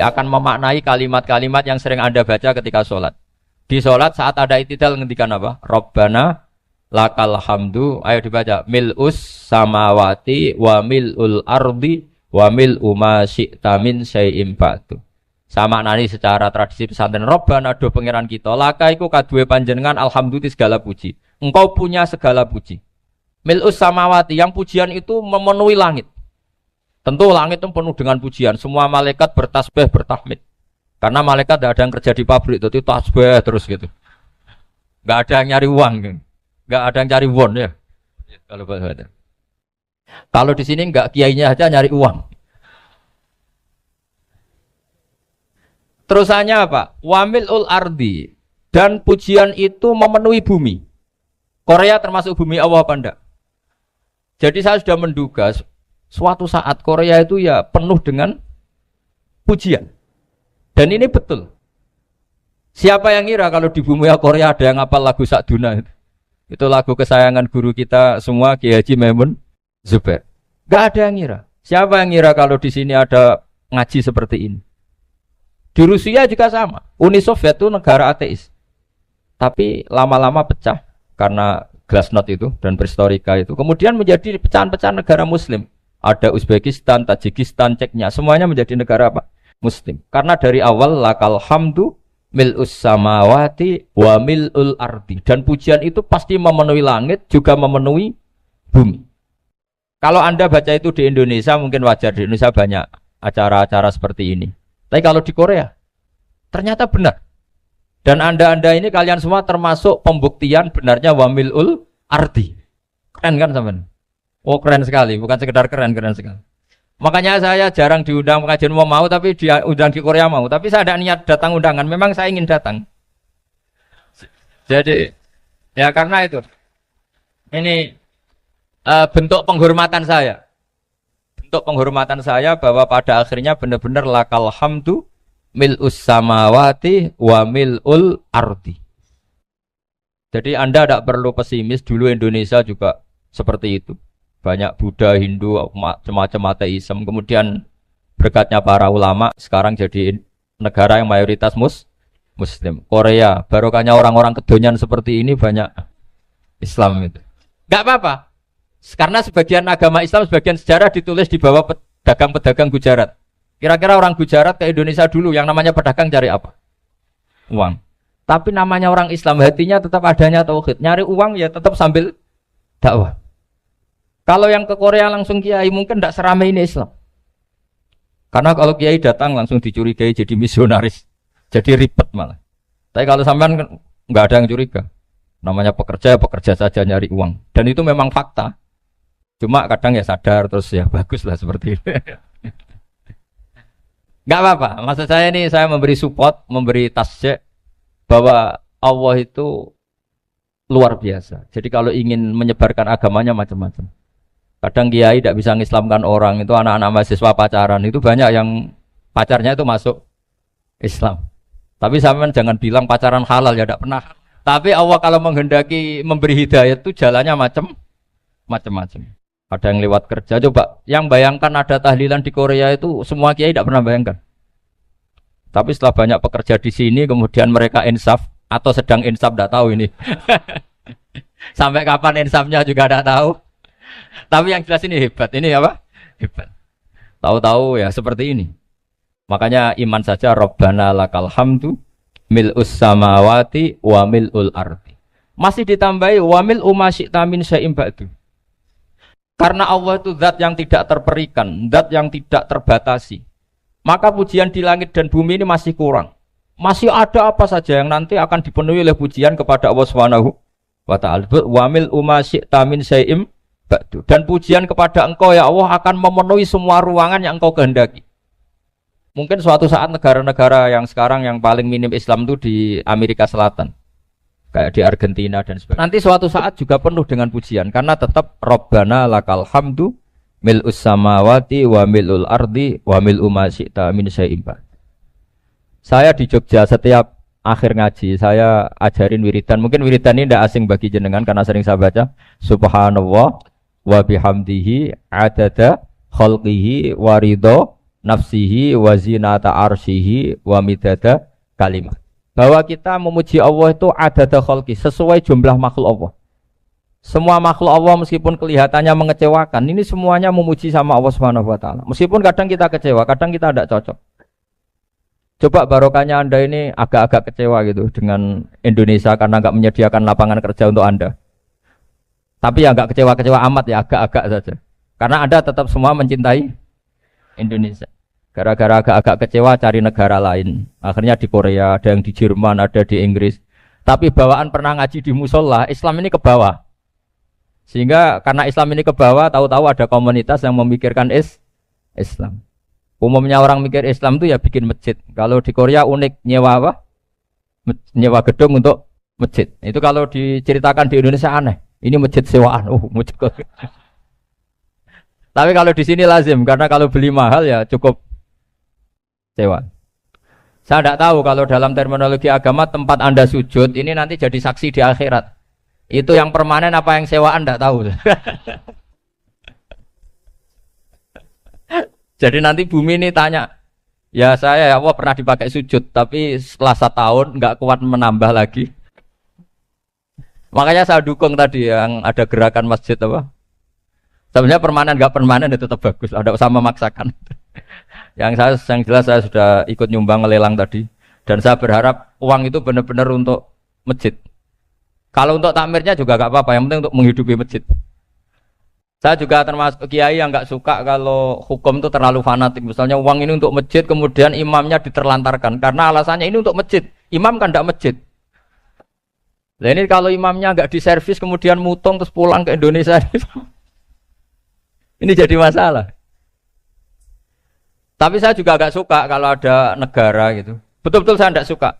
akan memaknai kalimat-kalimat yang sering Anda baca ketika sholat. Di sholat saat ada itidal ngendikan apa? Rabbana lakal hamdu. Ayo dibaca. Mil'us samawati wa mil'ul ardi wa mil'u ma syi'ta min syai'im ba'du. Sama nani secara tradisi pesantren. Rabbana do pangeran kita. Laka iku kaduwe panjenengan alhamdulillah segala puji. Engkau punya segala puji. Mil'us samawati, yang pujian itu memenuhi langit. Tentu langit itu penuh dengan pujian. Semua malaikat bertasbih, bertahmid. Karena malaikat tidak ada yang kerja di pabrik, itu tasbih terus gitu. Gak ada yang nyari uang, gak ada yang cari won ya. Kalau di sini gak kiainya aja nyari uang. Terusannya apa? Wamilul ardi, dan pujian itu memenuhi bumi. Korea termasuk bumi Allah apa enggak? Jadi saya sudah menduga suatu saat Korea itu ya penuh dengan pujian. Dan ini betul. Siapa yang ngira kalau di bumi Korea ada yang hafal lagu Sakduna itu? Itu lagu kesayangan guru kita semua, Kiai Haji Maimun Zubair. Gak ada yang ngira. Siapa yang ngira kalau di sini ada ngaji seperti ini? Di Rusia juga sama. Uni Soviet itu negara ateis. Tapi lama-lama pecah karena glasnost itu dan perestroika itu. Kemudian menjadi pecahan-pecahan negara muslim. Ada Uzbekistan, Tajikistan, Ceknya, semuanya menjadi negara apa? Muslim. Karena dari awal lakal hamdu mil'us samawati wa mil'ul ardi. Dan pujian itu pasti memenuhi langit, juga memenuhi bumi. Kalau Anda baca itu di Indonesia, mungkin wajar. Di Indonesia banyak acara-acara seperti ini. Tapi kalau di Korea, ternyata benar. Dan Anda ini kalian semua termasuk pembuktian benarnya wa mil'ul ardi. Keren kan teman? Oh keren sekali, bukan sekedar keren sekali. Makanya saya jarang diundang pengajian mau tapi diundang di Korea mau. Tapi saya ada niat datang undangan, memang saya ingin datang. Jadi, ya karena itu. Ini bentuk penghormatan saya. Bentuk penghormatan saya bahwa pada akhirnya benar-benar lakal hamdu mil'us samawati wa mil'ul ardi. Jadi Anda tidak perlu pesimis, dulu Indonesia juga seperti itu. Banyak Buddha, Hindu, macam-macam ateisme. Kemudian berkatnya para ulama, sekarang jadi negara yang mayoritas Muslim. Korea, barokahnya orang-orang kedonyan seperti ini banyak Islam itu. Gak apa-apa. Karena sebagian agama Islam, sebagian sejarah ditulis di bawah pedagang-pedagang Gujarat. Kira-kira orang Gujarat ke Indonesia dulu, yang namanya pedagang cari apa? Uang. Tapi namanya orang Islam, hatinya tetap adanya tauhid. Nyari uang ya tetap sambil dakwah. Kalau yang ke Korea langsung kiai mungkin tidak seramai ini Islam. Karena kalau kiai datang langsung dicurigai jadi misionaris. Jadi ribet malah. Tapi kalau sampean nggak ada yang curiga. Namanya pekerja saja nyari uang. Dan itu memang fakta. Cuma kadang ya sadar terus ya bagus lah seperti itu. Nggak apa-apa. Maksud saya ini saya memberi support, memberi tasjih bahwa Allah itu luar biasa. Jadi kalau ingin menyebarkan agamanya macam-macam. Kadang kiai tidak bisa mengislamkan orang, itu anak-anak mahasiswa pacaran, itu banyak yang pacarnya itu masuk Islam. Tapi sampean jangan bilang pacaran halal, ya tidak pernah. Tapi Allah kalau menghendaki memberi hidayah itu jalannya macam-macam. Ada yang lewat kerja, coba yang bayangkan ada tahlilan di Korea itu semua kiai tidak pernah bayangkan. Tapi setelah banyak pekerja di sini, kemudian mereka insaf atau sedang insaf tidak tahu ini. Sampai kapan insafnya juga tidak tahu. Tapi yang jelas ini hebat. Ini apa? Hebat. Tahu-tahu ya seperti ini. Makanya iman saja Rabbana lakal hamdu mil'us samawati wa mil'ul ardi. Masih ditambahi wa mil'u ma syi'ta min syai'im ba'du. Karena Allah itu zat yang tidak terperikan, zat yang tidak terbatasi. Maka pujian di langit dan bumi ini masih kurang. Masih ada apa saja yang nanti akan dipenuhi oleh pujian kepada Allah Subhanahu wa ta'ala. Wa mil'u ma syi'ta min syai'im ba'du. Dan pujian kepada Engkau ya Allah akan memenuhi semua ruangan yang Engkau kehendaki. Mungkin suatu saat negara-negara yang sekarang yang paling minim Islam itu di Amerika Selatan. Kayak di Argentina dan sebagainya. Nanti suatu saat juga penuh dengan pujian. Karena tetap Rabbana lakal hamdu mil'us samawati wa mil'ul ardi wa mil'u ma syi'ta min syai'im ba'du. Saya di Jogja setiap akhir ngaji saya ajarin wiridan. Mungkin wiridan ini tidak asing bagi jenengan karena sering saya baca. Subhanallah wa bihamdihi adada khalqihi wa ridho nafsihi wa zinata arsyihi wa midada kalimat. Bahwa kita memuji Allah itu adada khalqi, sesuai jumlah makhluk Allah. Semua makhluk Allah meskipun kelihatannya mengecewakan, ini semuanya memuji sama Allah Subhanahu wa taala. Meskipun kadang kita kecewa, kadang kita tidak cocok. Coba barokahnya Anda ini agak-agak kecewa gitu dengan Indonesia karena enggak menyediakan lapangan kerja untuk Anda. Tapi ya enggak kecewa-kecewa amat ya, agak-agak saja. Karena Anda tetap semua mencintai Indonesia. Gara-gara agak-agak kecewa cari negara lain. Akhirnya di Korea, ada yang di Jerman, ada di Inggris. Tapi bawaan pernah ngaji di musola, Islam ini ke bawah. Sehingga karena Islam ini ke bawah, tahu-tahu ada komunitas yang memikirkan Islam. Umumnya orang mikir Islam itu ya bikin masjid. Kalau di Korea unik, nyewa apa? Nyewa gedung untuk masjid. Itu kalau diceritakan di Indonesia aneh. Ini masjid sewaan. Masjid. Tapi kalau di sini lazim, karena kalau beli mahal ya cukup sewa. Saya tidak tahu kalau dalam terminologi agama tempat Anda sujud ini nanti jadi saksi di akhirat. Itu yang permanen apa yang sewaan tidak tahu. Jadi nanti bumi ini tanya, ya saya ya Allah pernah dipakai sujud, tapi setelah 1 tahun nggak kuat menambah lagi. Makanya saya dukung tadi yang ada gerakan masjid apa. Sebenarnya permanen nggak permanen itu tetap bagus, ada usah memaksakan. Yang jelas saya sudah ikut nyumbang lelang tadi, dan saya berharap uang itu benar-benar untuk masjid. Kalau untuk takmirnya juga nggak apa-apa, yang penting untuk menghidupi masjid. Saya juga termasuk kiai yang nggak suka kalau hukum itu terlalu fanatik. Misalnya uang ini untuk masjid, kemudian imamnya diterlantarkan karena alasannya ini untuk masjid. Imam kan nggak masjid. Nah ini kalau imamnya nggak diservis kemudian mutung terus pulang ke Indonesia, ini jadi masalah. Tapi saya juga agak suka kalau ada negara gitu. Betul-betul saya tidak suka.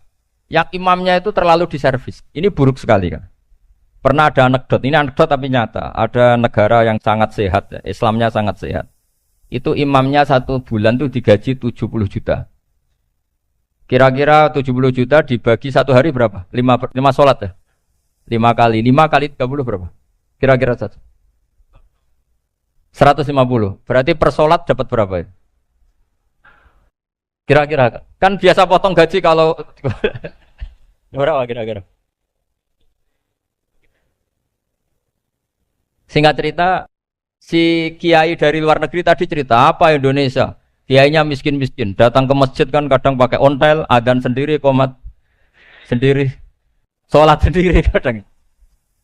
Yang imamnya itu terlalu diservis. Ini buruk sekali kan. Pernah ada anekdot, ini anekdot tapi nyata. Ada negara yang sangat sehat, Islamnya sangat sehat. Itu imamnya 1 bulan tuh digaji 70 juta. Kira-kira 70 juta dibagi 1 hari berapa? 5 sholat ya? 5 kali 30 berapa? Kira-kira 150. Berarti per sholat dapat berapa ya? Kira-kira kan biasa potong gaji kalau berapa kira-kira? Singkat cerita, si kiai dari luar negeri tadi cerita apa Indonesia? Kiainya miskin-miskin, datang ke masjid kan kadang pakai ontel, adzan sendiri, qomat sendiri, sholat sendiri kadang.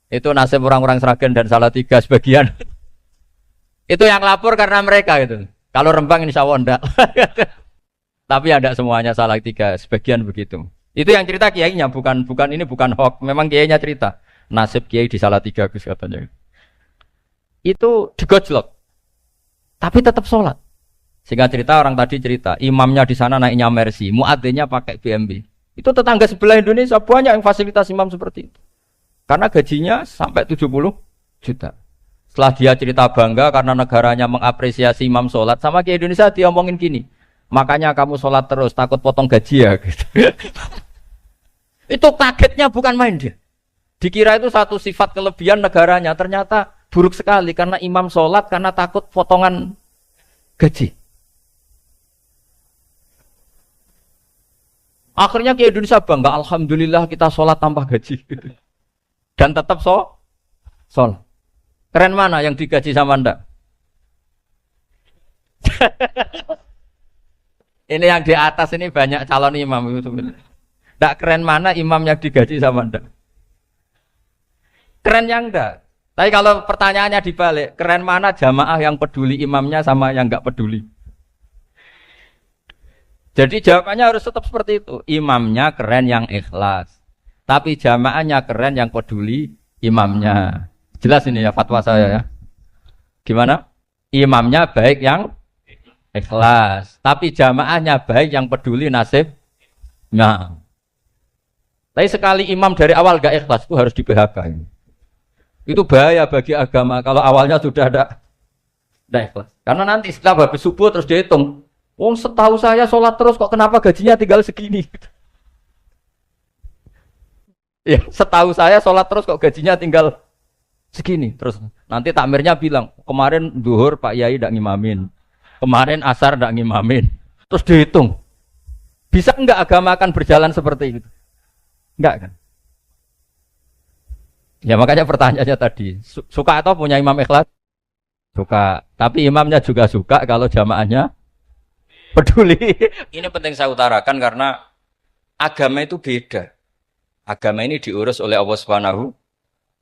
Itu nasib orang-orang Sragen dan Salatiga sebagian. Itu yang lapor karena mereka itu. Kalau Rembang insya Allah enggak. Tapi ada semuanya Salatiga, sebagian begitu. Itu yang cerita kiainya, bukan ini bukan hoax. Memang kiainya cerita. Nasib kiai di Salatiga Gus katanya. Itu digojlok. Tapi tetap sholat. Sehingga cerita orang tadi cerita, imamnya di sana naiknya Mercy, muadzinnya pakai BMW. Itu tetangga sebelah Indonesia banyak yang fasilitas imam seperti itu. Karena gajinya sampai 70 juta. Setelah dia cerita bangga karena negaranya mengapresiasi imam sholat, sama kiai Indonesia dia omongin gini. Makanya kamu sholat terus, takut potong gaji ya gitu. Itu kagetnya bukan main dia. Dikira itu satu sifat kelebihan negaranya, ternyata buruk sekali karena imam sholat karena takut potongan gaji. Akhirnya ke Indonesia bangga, alhamdulillah kita sholat tanpa gaji. Dan tetap sholat. Keren mana yang digaji sama Anda? Ini yang di atas ini banyak calon imam itu. Tidak keren mana imam yang digaji sama Anda? Keren yang enggak. Tapi kalau pertanyaannya dibalik, keren mana jamaah yang peduli imamnya sama yang enggak peduli? Jadi jawabannya harus tetap seperti itu. Imamnya keren yang ikhlas. Tapi jamaahnya keren yang peduli imamnya. Jelas ini ya fatwa saya ya. Gimana? Imamnya baik yang ikhlas, tapi jamaahnya baik yang peduli nasibnya. Tapi sekali imam dari awal gak ikhlas itu harus di PHK. Itu bahaya bagi agama kalau awalnya sudah ada ikhlas. Karena nanti setelah habis subuh terus dihitung. Wong setahu saya sholat terus kok kenapa gajinya tinggal segini? Ya, setahu saya sholat terus kok gajinya tinggal segini. Terus nanti takmirnya bilang, kemarin duhur Pak Yai ndak ngimamin. Kemarin asar ndak ngimamin. Terus dihitung. Bisa enggak agama akan berjalan seperti itu? Enggak kan? Ya makanya pertanyaannya tadi, suka atau punya imam ikhlas? Suka. Tapi imamnya juga suka kalau jamaahnya peduli. Ini penting saya utarakan karena agama itu beda. Agama ini diurus oleh Allah Subhanahu.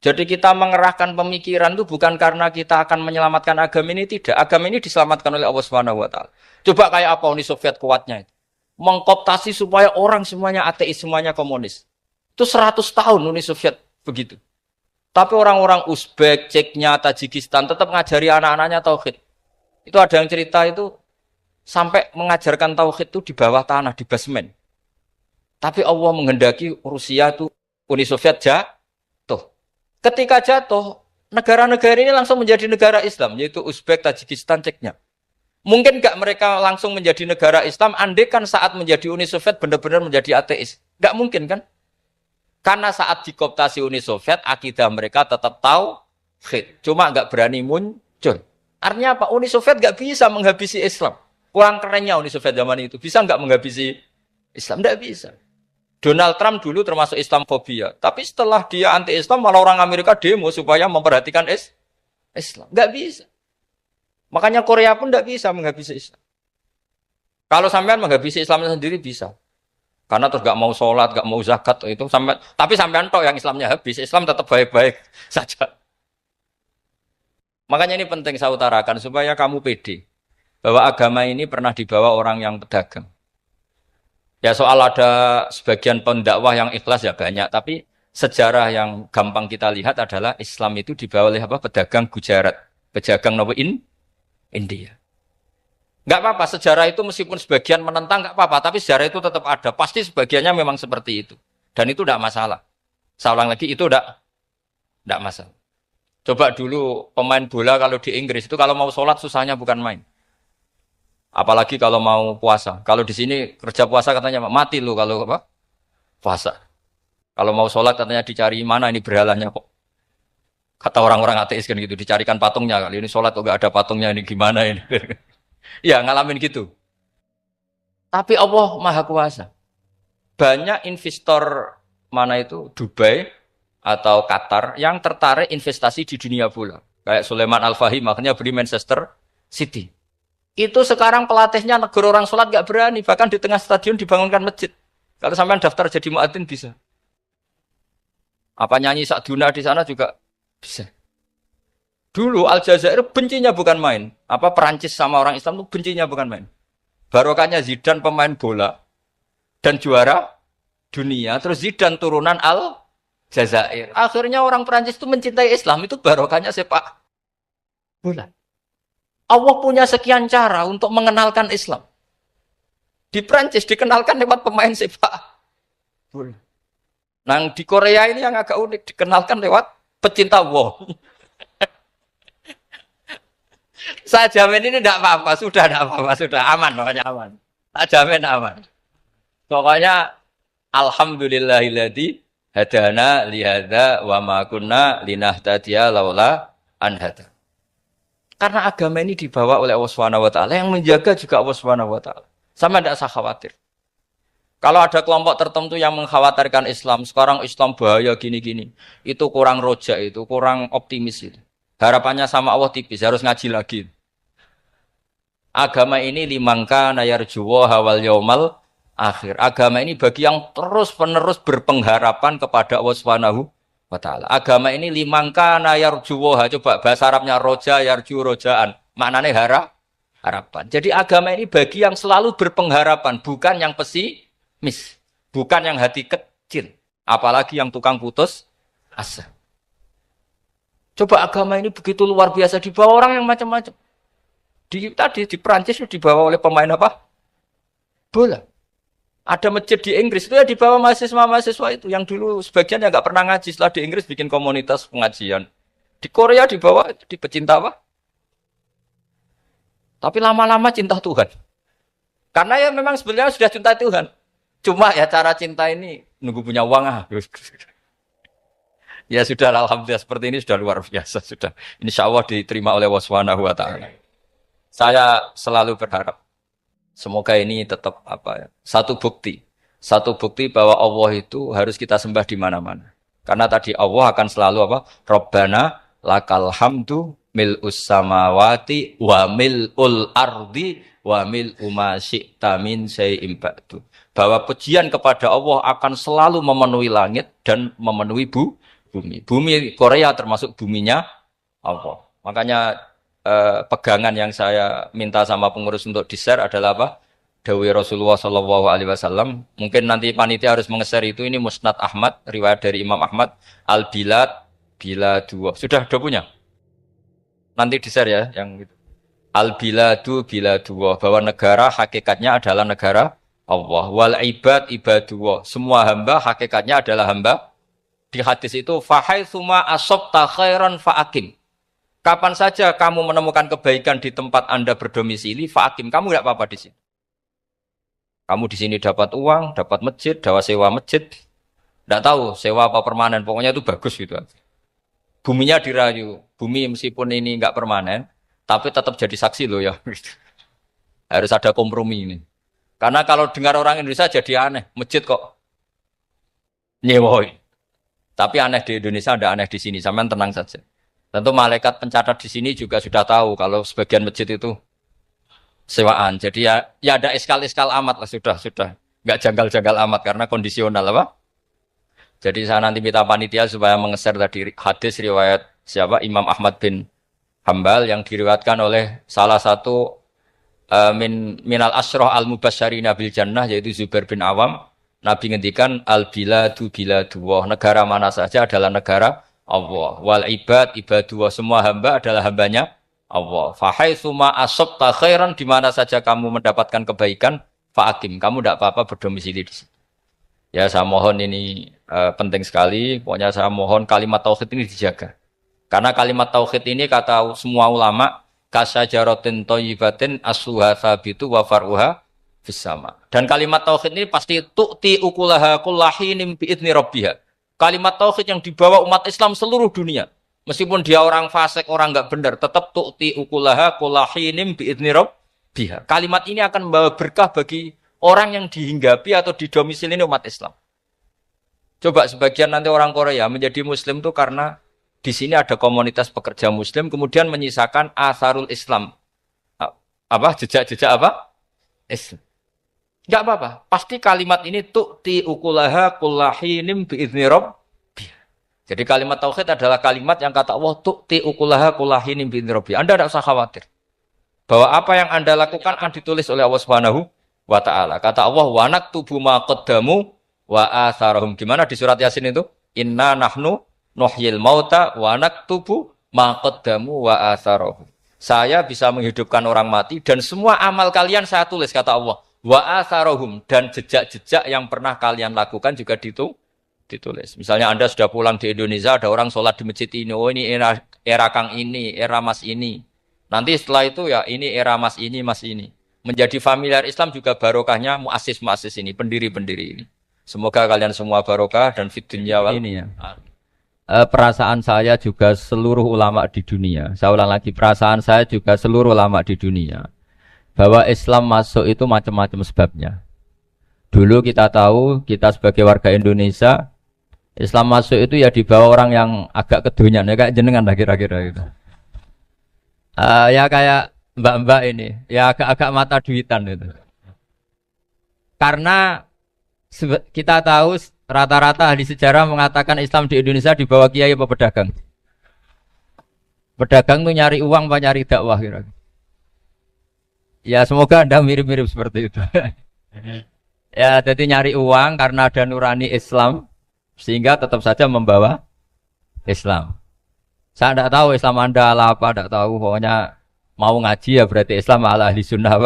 Jadi kita mengerahkan pemikiran itu bukan karena kita akan menyelamatkan agama ini, tidak. Agama ini diselamatkan oleh Allah Subhanahu wa taala. Coba kayak apa Uni Soviet kuatnya itu. Mengkooptasi supaya orang semuanya ateis, semuanya komunis. Itu 100 tahun Uni Soviet begitu. Tapi orang-orang Uzbek, Ceknya, Tajikistan tetap ngajari anak-anaknya tauhid. Itu ada yang cerita itu sampai mengajarkan tauhid itu di bawah tanah, di basement. Tapi Allah menghendaki Rusia itu Uni Soviet jatuh. Ketika jatuh, negara-negara ini langsung menjadi negara Islam, yaitu Uzbek, Tajikistan, Ceknya. Mungkin nggak mereka langsung menjadi negara Islam, andai kan saat menjadi Uni Soviet benar-benar menjadi ateis. Nggak mungkin kan? Karena saat dikooptasi Uni Soviet, akidah mereka tetap tauhid. Cuma nggak berani muncul. Artinya apa? Uni Soviet nggak bisa menghabisi Islam. Kurang kerennya Uni Soviet zaman itu. Bisa nggak menghabisi Islam? Nggak bisa. Donald Trump dulu termasuk Islamfobia. Tapi setelah dia anti-Islam, malah orang Amerika demo supaya memperhatikan Islam. Nggak bisa. Makanya Korea pun nggak bisa menghabisi Islam. Kalau sampean menghabisi Islamnya sendiri bisa. Karena terus nggak mau sholat, nggak mau zakat, itu sampai. Tapi sampean toh yang Islamnya habis, Islam tetap baik-baik saja. Makanya ini penting saya utarakan supaya kamu pede. Bahwa agama ini pernah dibawa orang yang pedagang. Ya soal ada sebagian pendakwah yang ikhlas ya banyak, tapi sejarah yang gampang kita lihat adalah Islam itu dibawa oleh apa? Pedagang Gujarat, pedagang India. Enggak apa-apa, sejarah itu meskipun sebagian menentang enggak apa-apa, tapi sejarah itu tetap ada. Pasti sebagiannya memang seperti itu. Dan itu enggak masalah. Saya ulang lagi, itu enggak masalah. Coba dulu pemain bola kalau di Inggris itu kalau mau sholat susahnya bukan main. Apalagi kalau mau puasa. Kalau di sini kerja puasa katanya mati lu kalau apa? Puasa. Kalau mau sholat katanya dicari mana ini berhalanya kok. Kata orang-orang ateis kan gitu, dicarikan patungnya. Kali ini sholat kok gak ada patungnya, ini gimana ini. Ya ngalamin gitu. Tapi Allah Maha Kuasa. Banyak investor mana itu Dubai atau Qatar yang tertarik investasi di dunia bola. Kayak Sulaiman Al-Fahim makanya beli Manchester City. Itu sekarang pelatihnya negara orang sholat gak berani. Bahkan di tengah stadion dibangunkan masjid. Kalau sampai daftar jadi muadzin bisa. Apa nyanyi Sakduna di sana juga bisa. Dulu Aljazair bencinya bukan main. Apa Perancis sama orang Islam itu bencinya bukan main. Barokahnya Zidane pemain bola. Dan juara dunia. Terus Zidane turunan Aljazair. Akhirnya orang Perancis itu mencintai Islam. Itu barokahnya sepak bola. Allah punya sekian cara untuk mengenalkan Islam. Di Prancis dikenalkan lewat pemain sepak bola. Nah di Korea ini yang agak unik dikenalkan lewat pecinta Allah. Saya jamin ini tidak apa-apa, sudah tidak apa-apa, sudah aman, pokoknya aman. Saya jamin aman. Pokoknya alhamdulillahilladzi hadana lihada wa ma kunna linahtadiya laula an hada. Karena agama ini dibawa oleh Allah Subhanahu wa taala, yang menjaga juga Allah Subhanahu wa taala. Sama tidak usah khawatir. Kalau ada kelompok tertentu yang mengkhawatirkan Islam, sekarang Islam bahaya gini-gini, itu kurang roja, itu kurang optimis itu. Harapannya sama Allah tipis, harus ngaji lagi. Agama ini limangka nayarjuwa hawal yaumal akhir. Agama ini bagi yang terus-menerus berpengharapan kepada Allah Subhanahu wa ta'ala. Agama ini limangka nayarjuwa, coba bahasa Arabnya roja, yarju, rojaan. Maknanya harapan. Jadi agama ini bagi yang selalu berpengharapan, bukan yang pesimis. Bukan yang hati kecil. Apalagi yang tukang putus asa. Coba agama ini begitu luar biasa dibawa orang yang macam-macam. Tadi di Prancis itu dibawa oleh pemain apa? Bola. Ada masjid di Inggris itu ya dibawa mahasiswa-mahasiswa itu yang dulu sebagian yang nggak pernah ngaji, setelah di Inggris bikin komunitas pengajian. Di Korea dibawa di pecinta apa? Tapi lama-lama cinta Tuhan. Karena ya memang sebenarnya sudah cinta Tuhan. Cuma ya cara cinta ini nunggu punya uang ah. Ya sudah, alhamdulillah seperti ini sudah luar biasa sudah. Insya Allah diterima oleh Allah Subhanahu wa taala. Saya selalu berharap Semoga ini tetap satu bukti bahwa Allah itu harus kita sembah di mana-mana. Karena tadi Allah akan selalu Rabbana lakal hamdu mil'us samawati wa mil'ul ardi wa mil'u ma syi'ta min syai'in ba'du. Bahwa pujian kepada Allah akan selalu memenuhi langit dan memenuhi bumi. Bumi Korea termasuk buminya Allah. Makanya pegangan yang saya minta sama pengurus untuk di-share adalah Dawai Rasulullah Shallallahu Alaihi Wasallam. Mungkin nanti panitia harus mengeser itu. Ini Musnad Ahmad, riwayat dari Imam Ahmad. Al-Bilad, Biladullah. Sudah punya? Nanti di-share ya, yang itu. Al-Biladu, Biladullah. Bahwa negara hakikatnya adalah negara Allah. Wal ibad, ibadullah. Semua hamba hakikatnya adalah hamba. Di hadis itu, fahaitsuma asabta khairan fa'akim. Kapan saja kamu menemukan kebaikan di tempat Anda berdomisili, fa'akim. Kamu tidak apa-apa di sini. Kamu di sini dapat uang, dapat masjid, dapat sewa masjid. Tidak tahu sewa apa permanen, pokoknya itu bagus gitu. Buminya dirayu. Bumi meskipun ini enggak permanen, tapi tetap jadi saksi loh ya. Harus ada kompromi ini. Karena kalau dengar orang Indonesia jadi aneh, masjid kok nyewoi. Tapi aneh di Indonesia, ada aneh di sini. Sampean tenang saja. Tentu malaikat pencatat di sini juga sudah tahu kalau sebagian masjid itu sewaan. Jadi ya ada eskal-eskal amat lah, sudah. Enggak janggal-janggal amat karena kondisional Jadi saya nanti minta panitia supaya mengeser tadi hadis riwayat siapa? Imam Ahmad bin Hambal yang diriwayatkan oleh salah satu minal asyrah al-mubasysyirina bil jannah yaitu Zubair bin Awam. Nabi ngendikan al-biladu biladullah. Negara mana saja adalah negara Allah. Wal ibad ibadullah. Semua hamba adalah hambanya Allah. Fahaitsuma asabta khairan, di mana saja kamu mendapatkan kebaikan, fa'akim. Kamu tidak apa-apa berdomisili di sini. Ya saya mohon ini penting sekali. Pokoknya saya mohon kalimat tauhid ini dijaga. Karena kalimat tauhid ini kata semua ulama, kasyajaratin thayyibatin asluha tsabitu wa far'uha fis sama. Dan kalimat tauhid ini pasti tu'ti ukulaha kullahinim bi'idzni rabbiha. Kalimat tauhid yang dibawa umat Islam seluruh dunia. Meskipun dia orang fasik, orang enggak benar, tetap tu'ti ukulaha kullahinim bi'idzni rabbiha. Kalimat ini akan membawa berkah bagi orang yang dihinggapi atau didomisili umat Islam. Coba sebagian nanti orang Korea menjadi muslim itu karena di sini ada komunitas pekerja muslim, kemudian menyisakan atharul Islam. Jejak-jejak Islam. Enggak apa-apa. Pasti kalimat ini tu'ti ukulaha kullahinim bi'idzni rabbiha. Jadi kalimat tauhid adalah kalimat yang kata Allah tu'ti ukulaha kullahinim bi'idzni rabbiha. Anda tidak usah khawatir bahwa apa yang Anda lakukan akan ditulis oleh Allah Subhanahu wa ta'ala. Kata Allah wa naktubu ma qaddamu wa atharahum. Gimana di surat Yasin itu? Inna nahnu nuhyil mauta wa naktubu ma qaddamu wa atharahum. Saya bisa menghidupkan orang mati dan semua amal kalian saya tulis, kata Allah. Wa atharahum, dan jejak-jejak yang pernah kalian lakukan juga ditulis. Misalnya Anda sudah pulang di Indonesia, ada orang sholat di masjid ini, oh ini era Kang ini, era Mas ini. Nanti setelah itu ya ini era Mas ini, Mas ini. Menjadi familiar Islam juga barokahnya muassis-muassis ini, pendiri-pendiri ini. Semoga kalian semua barokah dan fid dunya wal ini ya. Perasaan saya juga seluruh ulama di dunia. Saya ulang lagi, perasaan saya juga seluruh ulama di dunia. Bahwa Islam masuk itu macam-macam sebabnya. Dulu kita tahu, kita sebagai warga Indonesia, Islam masuk itu ya dibawa orang yang agak kedonyan, ya kayak jenengan lah kira-kira gitu. Ya kayak mbak-mbak ini, ya agak-agak mata duitan itu. Karena kita tahu rata-rata ahli sejarah mengatakan Islam di Indonesia dibawa kiai apa pedagang. Pedagang tuh nyari uang apa nyari dakwah kira-kira. Ya semoga Anda mirip-mirip seperti itu. Ya jadi nyari uang karena ada nurani Islam sehingga tetap saja membawa Islam. Saya tidak tahu Islam Anda ala apa, tidak tahu. Pokoknya mau ngaji ya berarti Islam ala ahli sunnah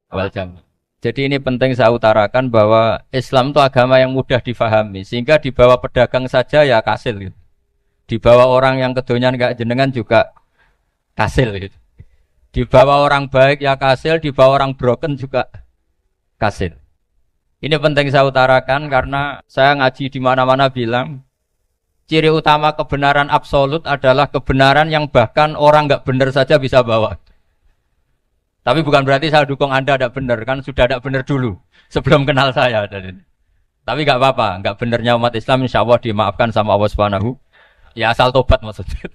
wal jamaah. Jadi ini penting saya utarakan bahwa Islam itu agama yang mudah difahami sehingga dibawa pedagang saja ya kasil gitu. Dibawa orang yang kedonyan enggak jenengan juga kasil gitu. Dibawa orang baik ya kasil, dibawa orang broken juga kasil. Ini penting saya utarakan karena saya ngaji di mana-mana bilang ciri utama kebenaran absolut adalah kebenaran yang bahkan orang enggak benar saja bisa bawa. Tapi bukan berarti saya dukung Anda tidak benar, kan sudah tidak benar dulu sebelum kenal saya. Tapi nggak apa-apa, nggak benernya umat Islam insya Allah dimaafkan sama Allah Subhanahu. Ya asal tobat maksudnya.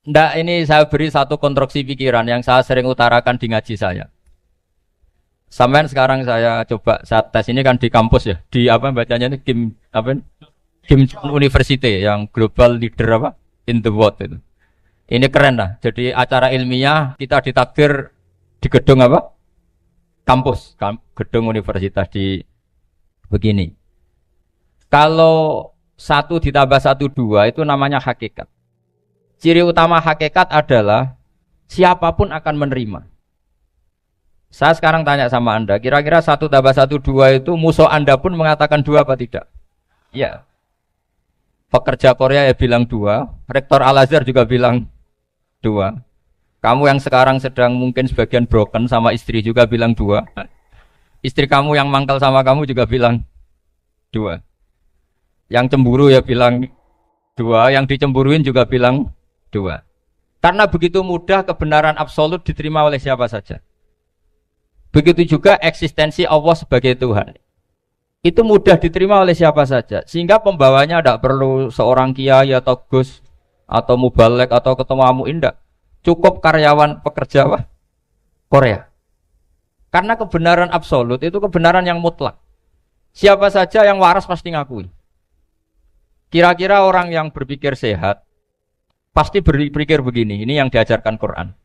Nggak, ini saya beri satu konstruksi pikiran yang saya sering utarakan di ngaji saya. Sampai sekarang saya coba saat tes ini kan di kampus ya, di apa bacanya ini Kim University yang global leader apa in the world itu. Ini keren lah. Jadi acara ilmiah kita ditakdir di gedung apa? Kampus, gedung universitas di begini. Kalau 1 ditambah 1 2 itu namanya hakikat. Ciri utama hakikat adalah siapapun akan menerima. Saya sekarang tanya sama Anda, kira-kira 1 tambah 1 2 itu musuh Anda pun mengatakan 2 apa tidak? Ya. Pekerja Korea ya bilang 2, rektor Al-Azhar juga bilang 2. Kamu yang sekarang sedang mungkin sebagian broken sama istri juga bilang 2. Istri kamu yang mangkal sama kamu juga bilang 2. Yang cemburu ya bilang 2, yang dicemburuin juga bilang 2. Karena begitu mudah kebenaran absolut diterima oleh siapa saja. Begitu juga eksistensi Allah sebagai Tuhan. Itu mudah diterima oleh siapa saja. Sehingga pembawanya tidak perlu seorang kiai atau gus atau mubalek atau ketua mu'in, tidak. Cukup karyawan pekerja Korea. Karena kebenaran absolut itu kebenaran yang mutlak. Siapa saja yang waras pasti ngakui. Kira-kira orang yang berpikir sehat pasti berpikir begini, ini yang diajarkan Quran.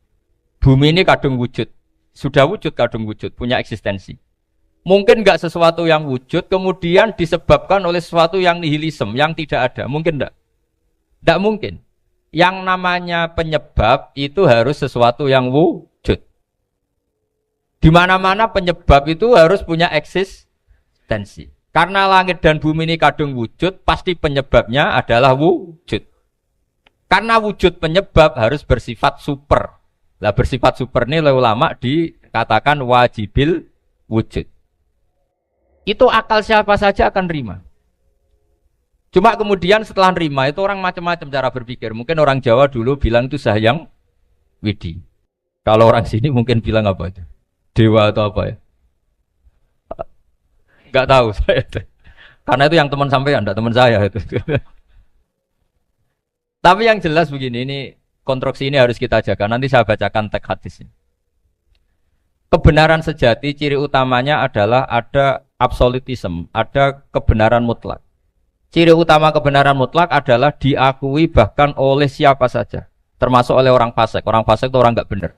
Bumi ini kadung wujud. Sudah wujud kadung wujud, punya eksistensi. Mungkin enggak sesuatu yang wujud kemudian disebabkan oleh sesuatu yang nihilisme, yang tidak ada. Mungkin enggak? Enggak mungkin. Yang namanya penyebab itu harus sesuatu yang wujud. Di mana-mana penyebab itu harus punya eksistensi. Karena langit dan bumi ini kadung wujud, pasti penyebabnya adalah wujud. Karena wujud penyebab harus bersifat super. Lah bersifat super ini oleh ulama dikatakan wajibil wujud. Itu akal siapa saja akan terima. Cuma kemudian setelah nerima itu orang macam-macam cara berpikir. Mungkin orang Jawa dulu bilang itu Sahyang Widi. Kalau orang sini mungkin bilang apa itu? Dewa atau apa ya? Enggak tahu saya. Karena itu yang teman sampean, enggak teman saya itu. Tapi yang jelas begini, ini konstruksi ini harus kita jaga. Nanti saya bacakan teks hadisnya. Kebenaran sejati ciri utamanya adalah ada absolutisme, ada kebenaran mutlak. Ciri utama kebenaran mutlak adalah diakui bahkan oleh siapa saja, termasuk oleh orang fasik. Orang fasik itu orang enggak benar.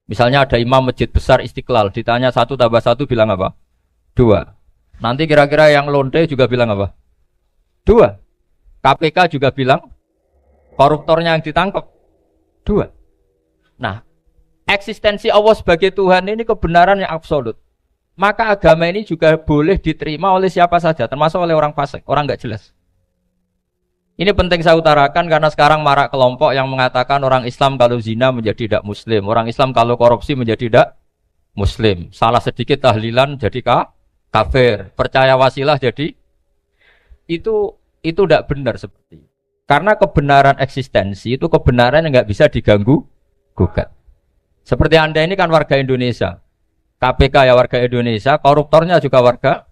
Misalnya ada imam masjid besar Istiqlal, ditanya 1 tambah 1 bilang apa? 2. Nanti kira-kira yang lonte juga bilang apa? 2. KPK juga bilang koruptornya yang ditangkap 2. Nah, eksistensi Allah sebagai Tuhan ini kebenaran yang absolut. Maka agama ini juga boleh diterima oleh siapa saja, termasuk oleh orang fasik, orang enggak jelas. Ini penting saya utarakan karena sekarang marak kelompok yang mengatakan orang Islam kalau zina menjadi tidak muslim, orang Islam kalau korupsi menjadi tidak muslim. Salah sedikit tahlilan jadi kafir, percaya wasilah jadi itu tidak benar seperti itu. Karena kebenaran eksistensi itu kebenaran yang enggak bisa diganggu gugat. Seperti Anda ini kan warga Indonesia. KPK ya warga Indonesia, koruptornya juga warga.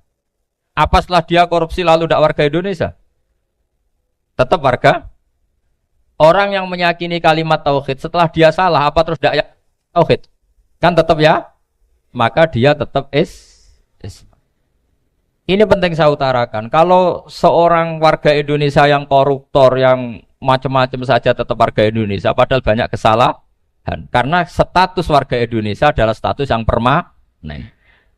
Apa setelah dia korupsi lalu tidak warga Indonesia? Tetap warga. Orang yang meyakini kalimat tauhid setelah dia salah, apa terus tidak ya tauhid? Kan tetap ya. Maka dia tetap Islam. Ini penting saya utarakan. Kalau seorang warga Indonesia yang koruptor, yang macam-macam saja tetap warga Indonesia, padahal banyak kesalahan. Karena status warga Indonesia adalah status yang permanen.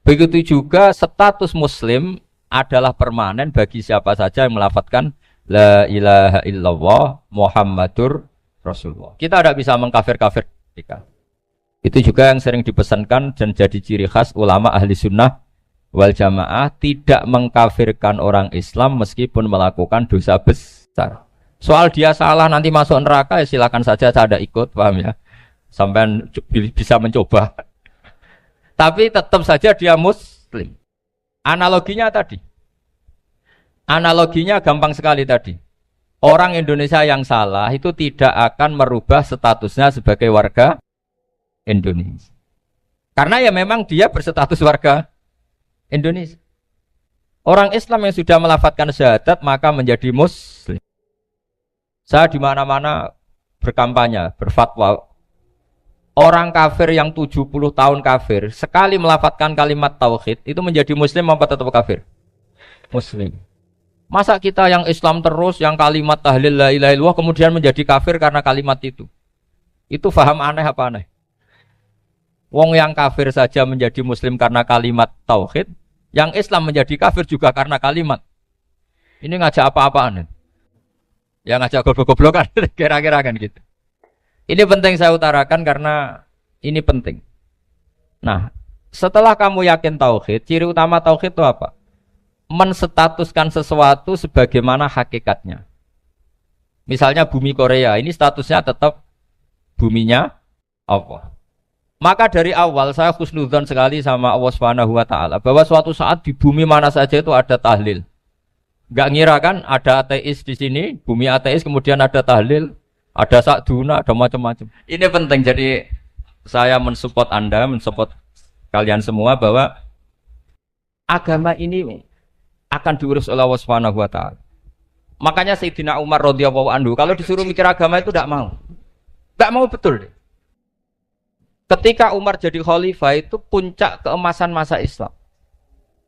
Begitu juga status muslim adalah permanen bagi siapa saja yang melafadzkan la ilaha illallah Muhammadur Rasulullah. Kita tidak bisa mengkafir-kafir mereka. Itu juga yang sering dipesankan dan jadi ciri khas ulama ahli sunnah wal jamaah, tidak mengkafirkan orang Islam meskipun melakukan dosa besar. Soal dia salah nanti masuk neraka ya silakan saja, saya ada ikut, paham ya? Sampai bisa mencoba. Tapi tetap saja dia muslim. Analoginya tadi. Analoginya gampang sekali tadi. Orang Indonesia yang salah itu tidak akan merubah statusnya sebagai warga Indonesia. Karena ya memang dia berstatus warga Indonesia. Orang Islam yang sudah melafadzkan syahadat maka menjadi muslim. Saya di mana-mana berkampanye, berfatwa. Orang kafir yang 70 tahun kafir, sekali melafadzkan kalimat tauhid, itu menjadi muslim apa tetap kafir? Muslim. Masa kita yang Islam terus, yang kalimat tahlil la ilaha illallah kemudian menjadi kafir karena kalimat itu? Itu faham aneh apa aneh? Wong yang kafir saja menjadi muslim karena kalimat tauhid, yang Islam menjadi kafir juga karena kalimat. Ini ngajak apa-apaan? Ya ngajak goblok-goblokan, kira-kira kan gitu. Ini penting saya utarakan karena ini penting. Nah, setelah kamu yakin tauhid, ciri utama tauhid itu apa? Menstatuskan sesuatu sebagaimana hakikatnya. Misalnya bumi Korea, ini statusnya tetap buminya Allah. Maka dari awal saya husnudzon sekali sama Allah Subhanahu wa taala bahwa suatu saat di bumi mana saja itu ada tahlil. Enggak ngira kan ada ateis di sini, bumi ateis kemudian ada tahlil, ada sakduna, ada macam-macam. Ini penting, jadi saya mensupport Anda, mensupport kalian semua bahwa agama ini akan diurus oleh Allah Subhanahu wa taala. Makanya Sayyidina Umar radhiyallahu anhu kalau disuruh mikir agama itu tidak mau. Tidak mau betul deh. Ketika Umar jadi khalifah itu puncak keemasan masa Islam.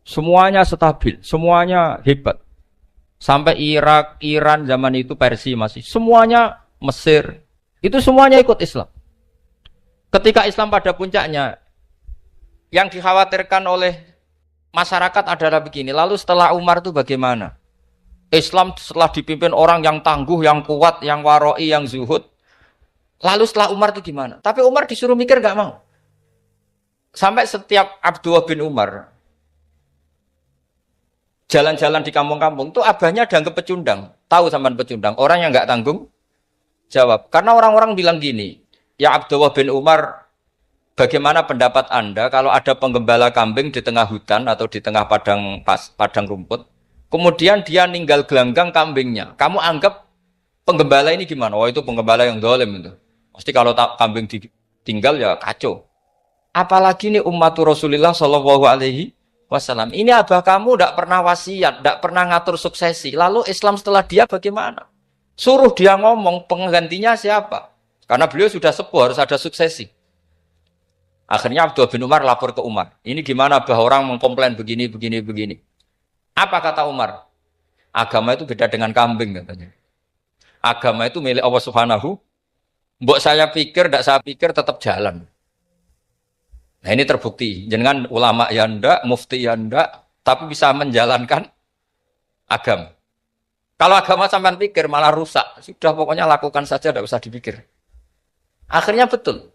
Semuanya stabil, semuanya hebat. Sampai Irak, Iran zaman itu Persia masih semuanya, Mesir, itu semuanya ikut Islam. Ketika Islam pada puncaknya, yang dikhawatirkan oleh masyarakat adalah begini, lalu setelah Umar itu bagaimana? Islam setelah dipimpin orang yang tangguh, yang kuat, yang waroi, yang zuhud. Lalu setelah Umar itu gimana? Tapi Umar disuruh mikir gak mau. Sampai setiap Abdullah bin Umar jalan-jalan di kampung-kampung itu abahnya dianggap pecundang. Tahu sampean pecundang? Orang yang gak tanggung jawab. Karena orang-orang bilang gini, ya Abdullah bin Umar, bagaimana pendapat Anda kalau ada penggembala kambing di tengah hutan atau di tengah padang rumput, kemudian dia ninggal gelanggang kambingnya. Kamu anggap penggembala ini gimana? Wah itu penggembala yang zalim itu. Pasti kalau kambing ditinggal ya kacau. Apalagi nih ummatur Rasulullah Shallallahu Alaihi Wasallam. Ini abah kamu tidak pernah wasiat, tidak pernah ngatur suksesi. Lalu Islam setelah dia bagaimana? Suruh dia ngomong penggantinya siapa? Karena beliau sudah sepuh harus ada suksesi. Akhirnya Abdullah bin Umar lapor ke Umar. Ini gimana abah orang mengkomplain begini. Apa kata Umar? Agama itu beda dengan kambing katanya. Agama itu milik Allah Subhanahu. Mbok saya pikir, tidak saya pikir tetap jalan. Nah ini terbukti. Jangan ulama ya ndak, mufti ya ndak, tapi bisa menjalankan agama. Kalau agama sampean pikir malah rusak. Sudah pokoknya lakukan saja, tidak usah dipikir. Akhirnya betul.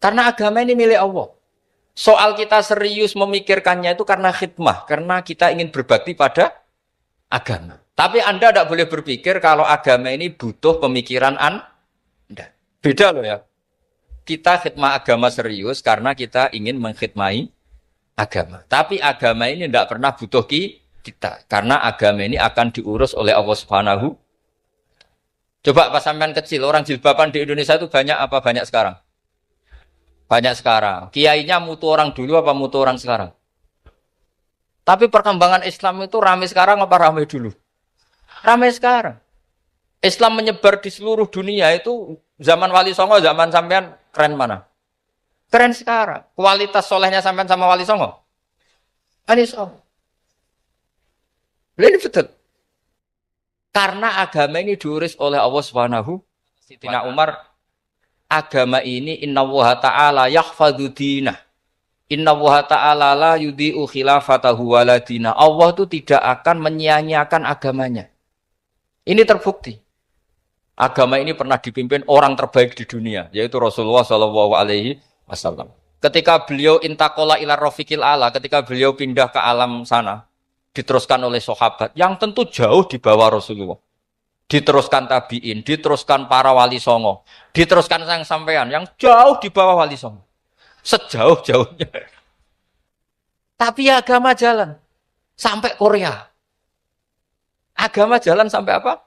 Karena agama ini milik Allah. Soal kita serius memikirkannya itu karena khidmah, karena kita ingin berbakti pada agama. Tapi Anda tidak boleh berpikir kalau agama ini butuh pemikiran Anda. Beda loh ya. Kita khidmah agama serius karena kita ingin mengkhidmai agama. Tapi agama ini tidak pernah butuh kita. Karena agama ini akan diurus oleh Allah Subhanahu. Coba pas sampean kecil, orang jilbaban di Indonesia itu banyak apa banyak sekarang? Banyak sekarang. Kiainya mutu orang dulu apa mutu orang sekarang? Tapi perkembangan Islam itu ramai sekarang apa ramai dulu? Ramai sekarang. Islam menyebar di seluruh dunia itu zaman Wali Songo, zaman sampean keren mana? Keren sekarang. Kualitas solehnya sampean sama Wali Songo? Wali Songo. Ini betul. Karena agama ini diurus oleh Allah Subhanahu. Sayyidina Umar, agama ini innallaha ta'ala yahfadzu dinah. Innallaha ta'ala la yudhi'u khilafatahu waladina. Allah itu tidak akan menyia-nyiakan agamanya. Ini terbukti. Agama ini pernah dipimpin orang terbaik di dunia, yaitu Rasulullah Shallallahu Alaihi Wasallam. Ketika beliau intakola ila rofiqil ala, ketika beliau pindah ke alam sana, diteruskan oleh sahabat yang tentu jauh di bawah Rasulullah. Diteruskan tabiin, diteruskan para wali songo, diteruskan sang sampean yang jauh di bawah wali songo. Sejauh-jauhnya. Tapi agama jalan sampai Korea. Agama jalan sampai apa?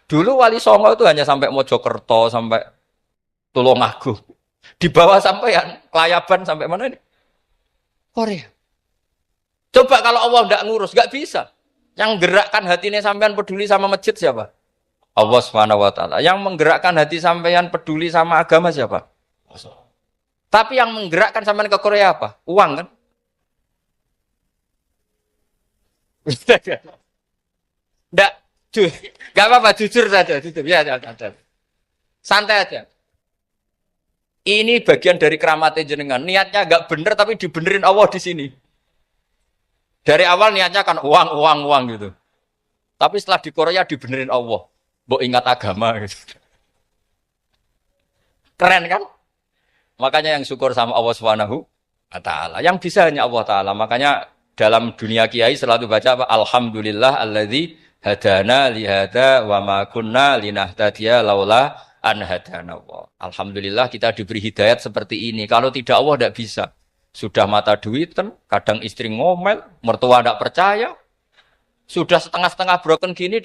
Dulu Wali Songo itu hanya sampai Mojokerto, sampai Tulungagung. Di bawah sampai Klayaban sampai mana ini? Korea. Coba kalau Allah tidak ngurus, nggak bisa. Yang gerakkan hatinya sampean peduli sama masjid siapa? Allah Subhanahu wa taala. Yang menggerakkan hati sampean peduli sama agama siapa? Tapi yang menggerakkan sampean ke Korea apa? Uang kan? Enggak, enggak apa-apa, jujur saja, jujur ya, santai aja. Ini bagian dari keramatnya jenengan. Niatnya enggak bener tapi dibenerin Allah di sini. Dari awal niatnya kan uang gitu. Tapi setelah di Korea dibenerin Allah. Mbok ingat agama gitu. Keren kan? Makanya yang syukur sama Allah Subhanahu wa taala. Yang bisa hanya Allah taala. Makanya dalam dunia kiai selalu baca apa? Alhamdulillah alladzi hadana li hada wa ma kunna linahtadiya laula an hadana Allah. Alhamdulillah kita diberi hidayat seperti ini. Kalau tidak Allah tidak bisa. Sudah mata duitan, kadang istri ngomel, mertua tidak percaya. Sudah setengah-setengah broken gini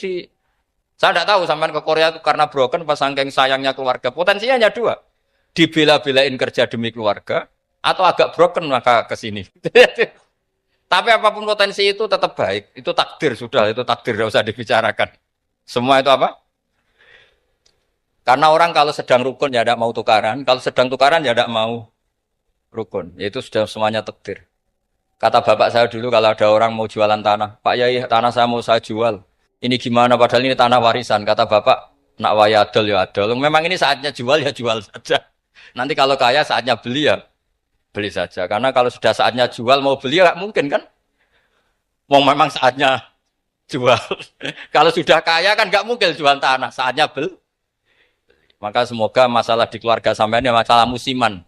saya tidak tahu sampai ke Korea itu karena broken pas saking sayangnya keluarga. Potensinya hanya dua. Dibela-belain kerja demi keluarga atau agak broken maka ke sini. Tapi apapun potensi itu tetap baik. Itu takdir sudah, itu takdir tidak usah dibicarakan. Semua itu apa? Karena orang kalau sedang rukun ya tidak mau tukaran, kalau sedang tukaran ya tidak mau rukun. Itu sudah semuanya takdir. Kata bapak saya dulu kalau ada orang mau jualan tanah, Pak Yai tanah saya mau saya jual. Ini gimana padahal ini tanah warisan. Kata bapak, nak waya adol ya adol. Memang ini saatnya jual ya jual saja. Nanti kalau kaya saatnya beli ya beli saja. Karena kalau sudah saatnya jual mau beli ya mungkin kan. Mau memang saatnya jual. Kalau sudah kaya kan nggak mungkin jual tanah. Saatnya beli. Maka semoga masalah di keluarga sampean ya masalah musiman.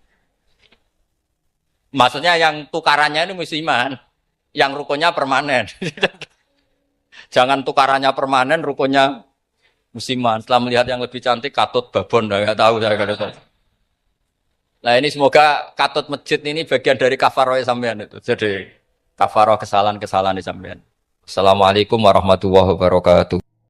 Maksudnya yang tukarannya ini musiman, yang rukunnya permanen. Jangan tukarannya permanen, rukunnya musiman. Setelah melihat yang lebih cantik, katut babon, nggak tahu saya kalau tahu. Nah ini semoga katut masjid ini bagian dari kafaroh sampean itu. Jadi kafaroh kesalahan-kesalahan di sampean. Assalamualaikum warahmatullahi wabarakatuh.